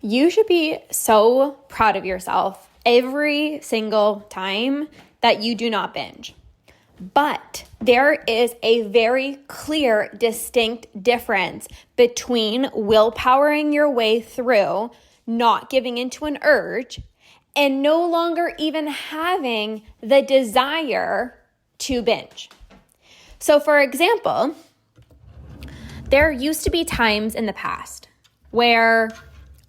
You should be so proud of yourself every single time that you do not binge. But there is a very clear, distinct difference between willpowering your way through, not giving into an urge, and no longer even having the desire to binge. So for example, there used to be times in the past where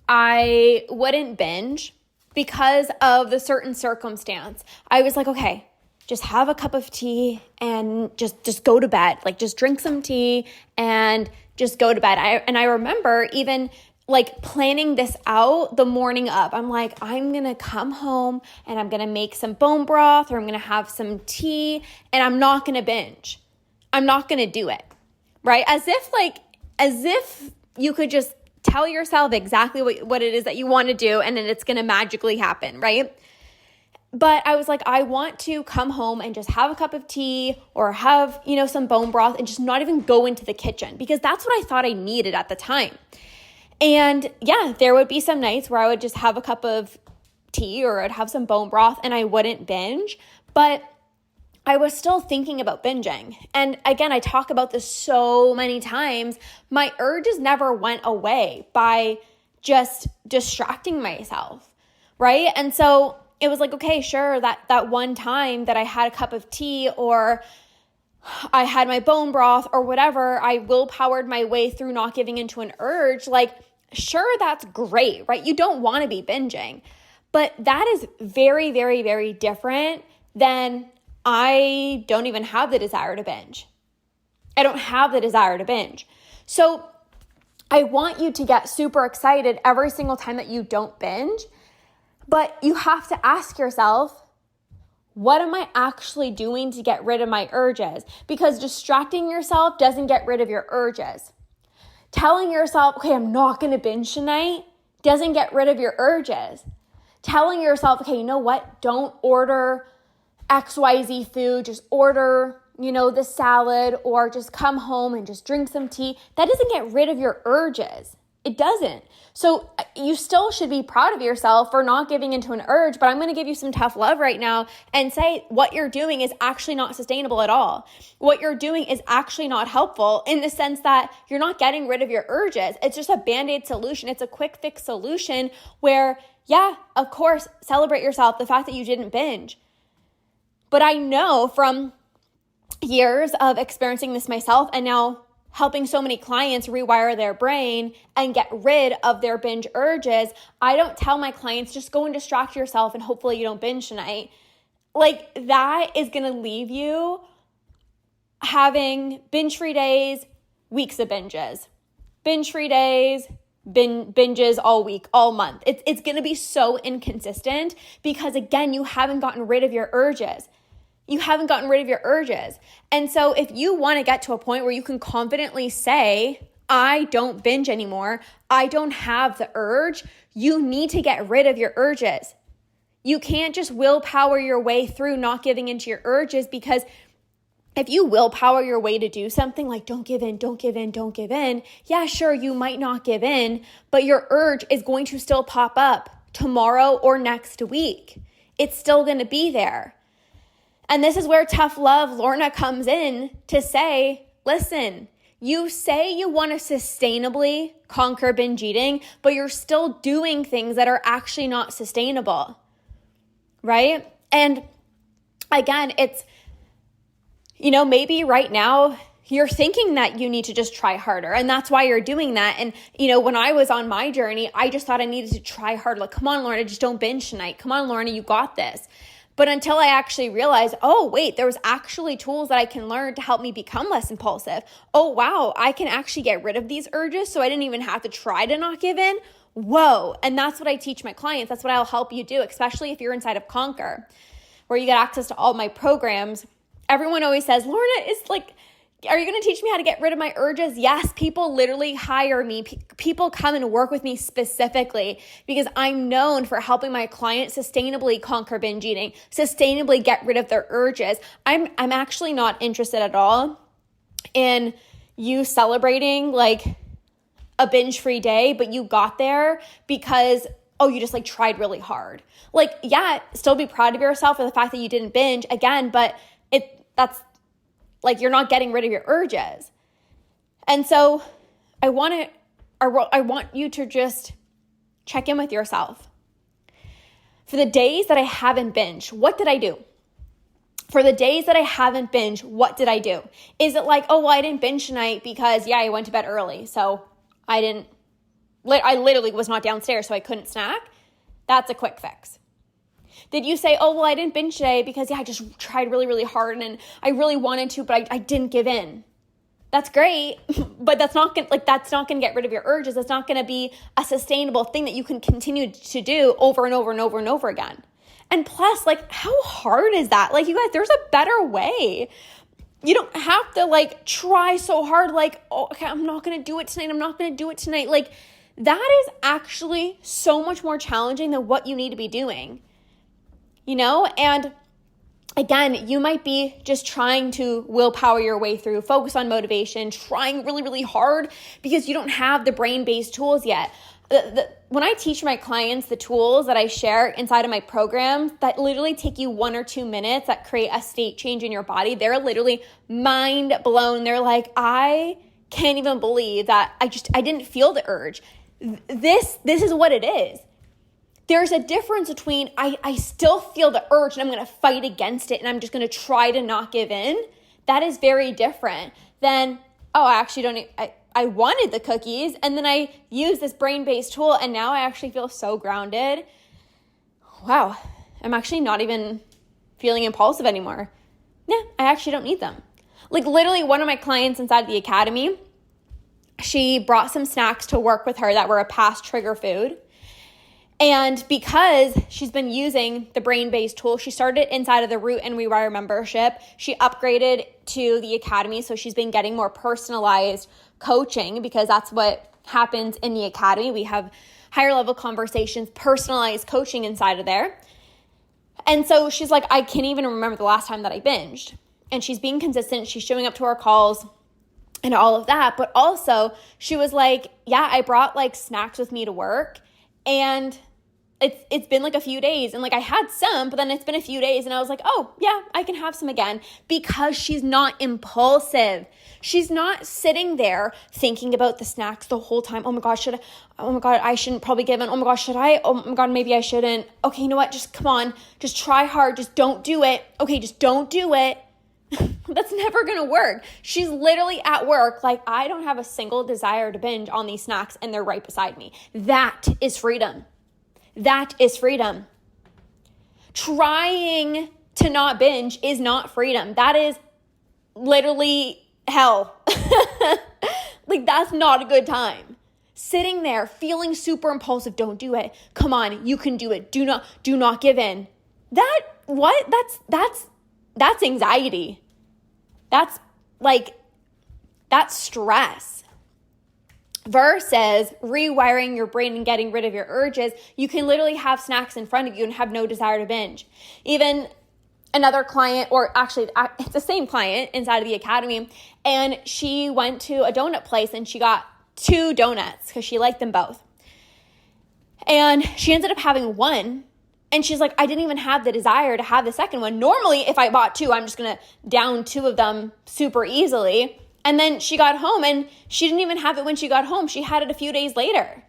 I wouldn't binge because of the certain circumstance. I was like, okay, just have a cup of tea and just go to bed. Like just drink some tea and just go to bed. I remember even like planning this out the morning of. I'm like, I'm going to come home and I'm going to make some bone broth or I'm going to have some tea and I'm not going to binge. I'm not going to do it. Right? As if you could just tell yourself exactly what it is that you want to do and then it's going to magically happen, right? But I was like, I want to come home and just have a cup of tea or have, some bone broth and just not even go into the kitchen because that's what I thought I needed at the time. And yeah, there would be some nights where I would just have a cup of tea or I'd have some bone broth and I wouldn't binge, but I was still thinking about binging. And again, I talk about this so many times. My urges never went away by just distracting myself, right? And so it was like, okay, sure, that one time that I had a cup of tea or I had my bone broth or whatever, I willpowered my way through not giving into an urge. Like, sure, that's great, right? You don't want to be binging. But that is very, very, very different than I don't even have the desire to binge. I don't have the desire to binge. So I want you to get super excited every single time that you don't binge, but you have to ask yourself, what am I actually doing to get rid of my urges? Because distracting yourself doesn't get rid of your urges. Telling yourself, okay, I'm not going to binge tonight doesn't get rid of your urges. Telling yourself, okay, you know what? Don't order XYZ food, just order, the salad or just come home and just drink some tea. That doesn't get rid of your urges. It doesn't. So you still should be proud of yourself for not giving into an urge, but I'm going to give you some tough love right now and say what you're doing is actually not sustainable at all. What you're doing is actually not helpful in the sense that you're not getting rid of your urges. It's just a Band-Aid solution. It's a quick fix solution where, yeah, of course, celebrate yourself, the fact that you didn't binge. But I know from years of experiencing this myself and now helping so many clients rewire their brain and get rid of their binge urges, I don't tell my clients, just go and distract yourself and hopefully you don't binge tonight. Like that is going to leave you having binge-free days, weeks of binges. Binge-free days, binges all week, all month. It's going to be so inconsistent because again, you haven't gotten rid of your urges. You haven't gotten rid of your urges. And so if you want to get to a point where you can confidently say, I don't binge anymore, I don't have the urge, you need to get rid of your urges. You can't just willpower your way through not giving into your urges because if you willpower your way to do something like don't give in, don't give in, don't give in, yeah, sure, you might not give in, but your urge is going to still pop up tomorrow or next week. It's still going to be there. And this is where tough love Lorna comes in to say, listen, you say you want to sustainably conquer binge eating, but you're still doing things that are actually not sustainable, right? And again, it's, maybe right now you're thinking that you need to just try harder and that's why you're doing that. And, when I was on my journey, I just thought I needed to try hard. Like, come on, Lorna, just don't binge tonight. Come on, Lorna, you got this. But until I actually realized, oh, wait, there was actually tools that I can learn to help me become less impulsive. Oh, wow, I can actually get rid of these urges so I didn't even have to try to not give in. Whoa. And that's what I teach my clients. That's what I'll help you do, especially if you're inside of Conquer, where you get access to all my programs. Everyone always says, Lorna, is like, are you going to teach me how to get rid of my urges? Yes, people literally hire me. People come and work with me specifically because I'm known for helping my clients sustainably conquer binge eating, sustainably get rid of their urges. I'm actually not interested at all in you celebrating like a binge-free day, but you got there because, oh, you just like tried really hard. Like, yeah, still be proud of yourself for the fact that you didn't binge again, but that's like, you're not getting rid of your urges. And so I want you to just check in with yourself. For the days that I haven't binged, what did I do? For the days that I haven't binged, what did I do? Is it like, oh, well, I didn't binge tonight because, yeah, I went to bed early, so I literally was not downstairs, so I couldn't snack? That's a quick fix. Did you say, oh, well, I didn't binge today because, yeah, I just tried really, really hard and I really wanted to, but I didn't give in? That's great, but that's not gonna get rid of your urges. That's not gonna be a sustainable thing that you can continue to do over and over and over and over again. And plus, like, how hard is that? Like, you guys, there's a better way. You don't have to like try so hard, like, oh, okay, I'm not gonna do it tonight. Like, that is actually so much more challenging than what you need to be doing, And again, you might be just trying to willpower your way through, focus on motivation, trying really, really hard because you don't have the brain-based tools yet. When I teach my clients the tools that I share inside of my programs that literally take you 1 or 2 minutes that create a state change in your body, they're literally mind blown. They're like, I can't even believe that I didn't feel the urge. This is what it is. There's a difference between I still feel the urge and I'm going to fight against it and I'm just going to try to not give in. That is very different than, oh, I actually don't, I wanted the cookies and then I used this brain-based tool and now I actually feel so grounded. Wow, I'm actually not even feeling impulsive anymore. Yeah, I actually don't need them. Like, literally, one of my clients inside the academy, she brought some snacks to work with her that were a past trigger food. And because she's been using the brain-based tool, she started inside of the Root and Rewire membership. She upgraded to the academy, so she's been getting more personalized coaching because that's what happens in the academy. We have higher level conversations, personalized coaching inside of there. And so she's like, I can't even remember the last time that I binged. And she's being consistent. She's showing up to our calls and all of that. But also she was like, yeah, I brought like snacks with me to work. And it's been like a few days and like I had some, but then it's been a few days and I was like, oh yeah, I can have some again because she's not impulsive. She's not sitting there thinking about the snacks the whole time. Oh my gosh, I shouldn't probably give in. Oh my gosh, should I? Oh my God, maybe I shouldn't. Okay, you know what? Just come on, just try hard. Just don't do it. Okay, just don't do it. That's never going to work. She's literally at work like, I don't have a single desire to binge on these snacks and they're right beside me. That is freedom. That is freedom. Trying to not binge is not freedom. That is literally hell. Like, that's not a good time. Sitting there feeling super impulsive, don't do it. Come on, you can do it. Do not give in. That's anxiety. That's stress. Versus rewiring your brain and getting rid of your urges, you can literally have snacks in front of you and have no desire to binge. Even another client, or actually it's the same client inside of the academy, and she went to a donut place and she got 2 donuts because she liked them both. And she ended up having one. And she's like, I didn't even have the desire to have the second one. Normally, if I bought 2, I'm just going to down 2 of them super easily. And then she got home and she didn't even have it when she got home. She had it a few days later.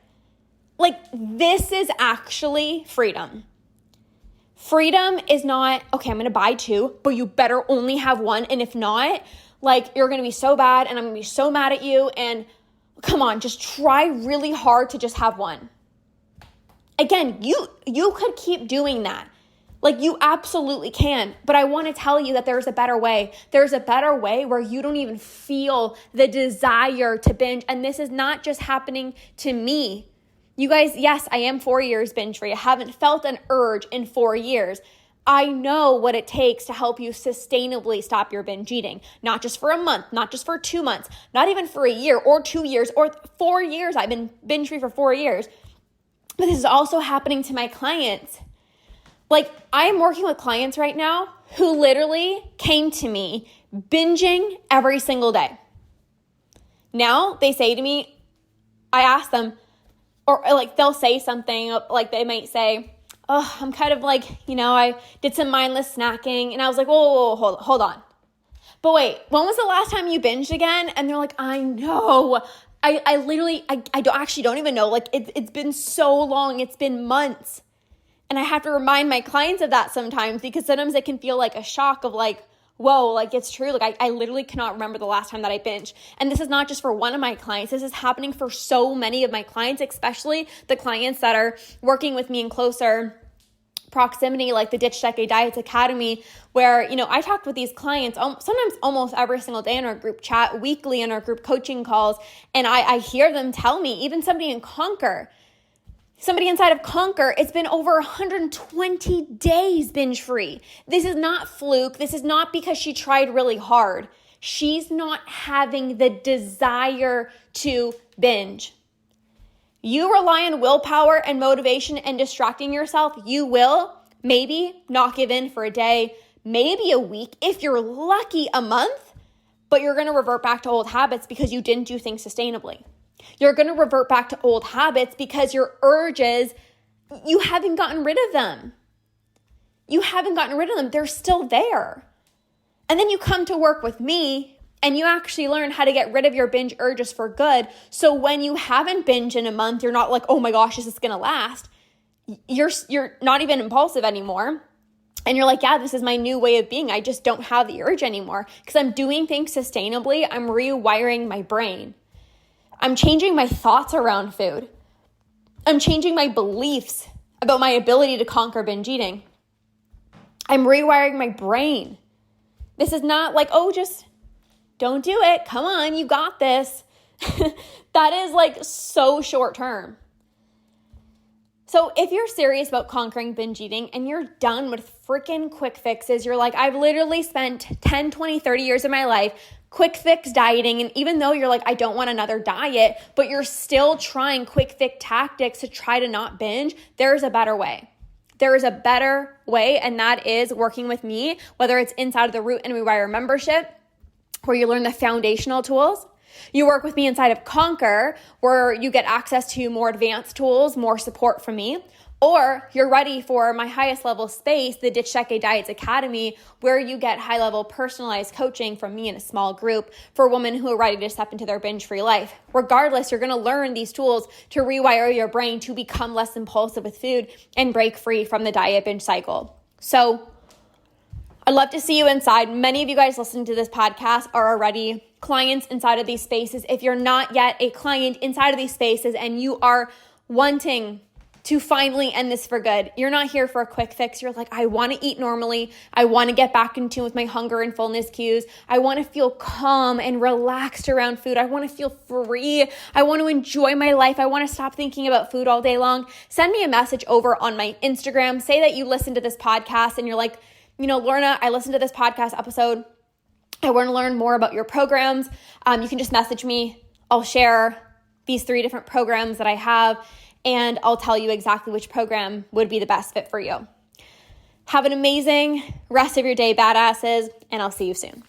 Like, this is actually freedom. Freedom is not, okay, I'm going to buy 2, but you better only have 1. And if not, like, you're going to be so bad and I'm going to be so mad at you. And come on, just try really hard to just have 1. Again, you could keep doing that. Like, you absolutely can. But I want to tell you that there's a better way. There's a better way where you don't even feel the desire to binge. And this is not just happening to me. You guys, yes, I am 4 years binge free. I haven't felt an urge in 4 years. I know what it takes to help you sustainably stop your binge eating. Not just for a month, not just for 2 months, not even for a year or 2 years or 4 years. I've been binge free for 4 years. But this is also happening to my clients. Like, I'm working with clients right now who literally came to me binging every single day. Now they say to me, I ask them, or like they'll say something, like they might say, oh, I'm kind of like, I did some mindless snacking. And I was like, whoa, hold on. But wait, when was the last time you binged again? And they're like, I know. I literally don't even know. Like it's been so long. It's been months. And I have to remind my clients of that sometimes, because sometimes it can feel like a shock of like, whoa, like it's true. Like I literally cannot remember the last time that I binged. And this is not just for one of my clients. This is happening for so many of my clients, especially the clients that are working with me in closer proximity, like the Ditch Decade Diets Academy, where, I talked with these clients sometimes almost every single day in our group chat, weekly in our group coaching calls. And I hear them tell me, even somebody inside of Conquer, it's been over 120 days binge free. This is not fluke. This is not because she tried really hard. She's not having the desire to binge. You rely on willpower and motivation and distracting yourself, you will maybe not give in for a day, maybe a week, if you're lucky a month, but you're going to revert back to old habits because you didn't do things sustainably. You're going to revert back to old habits because your urges, you haven't gotten rid of them. They're still there. And then you come to work with me and you actually learn how to get rid of your binge urges for good. So when you haven't binged in a month, you're not like, oh my gosh, is this going to last? You're not even impulsive anymore. And you're like, yeah, this is my new way of being. I just don't have the urge anymore because I'm doing things sustainably. I'm rewiring my brain. I'm changing my thoughts around food. I'm changing my beliefs about my ability to conquer binge eating. I'm rewiring my brain. This is not like, oh, just don't do it. Come on, you got this. That is like so short term. So if you're serious about conquering binge eating and you're done with freaking quick fixes, you're like, I've literally spent 10, 20, 30 years of my life quick fix dieting. And even though you're like, I don't want another diet, but you're still trying quick fix tactics to try to not binge, there's a better way. There is a better way, and that is working with me, whether it's inside of the Root and Rewire membership, where you learn the foundational tools. You work with me inside of Conquer, where you get access to more advanced tools, more support from me. Or you're ready for my highest level space, the Ditch Decade Diets Academy, where you get high level personalized coaching from me in a small group for women who are ready to step into their binge-free life. Regardless, you're going to learn these tools to rewire your brain to become less impulsive with food and break free from the diet binge cycle. So I'd love to see you inside. Many of you guys listening to this podcast are already clients inside of these spaces. If you're not yet a client inside of these spaces and you are wanting to finally end this for good, you're not here for a quick fix. You're like, I want to eat normally. I want to get back in tune with my hunger and fullness cues. I want to feel calm and relaxed around food. I want to feel free. I want to enjoy my life. I want to stop thinking about food all day long. Send me a message over on my Instagram. Say that you listen to this podcast and you're like, Lorna, I listened to this podcast episode. I want to learn more about your programs. You can just message me. I'll share these 3 different programs that I have, and I'll tell you exactly which program would be the best fit for you. Have an amazing rest of your day, badasses, and I'll see you soon.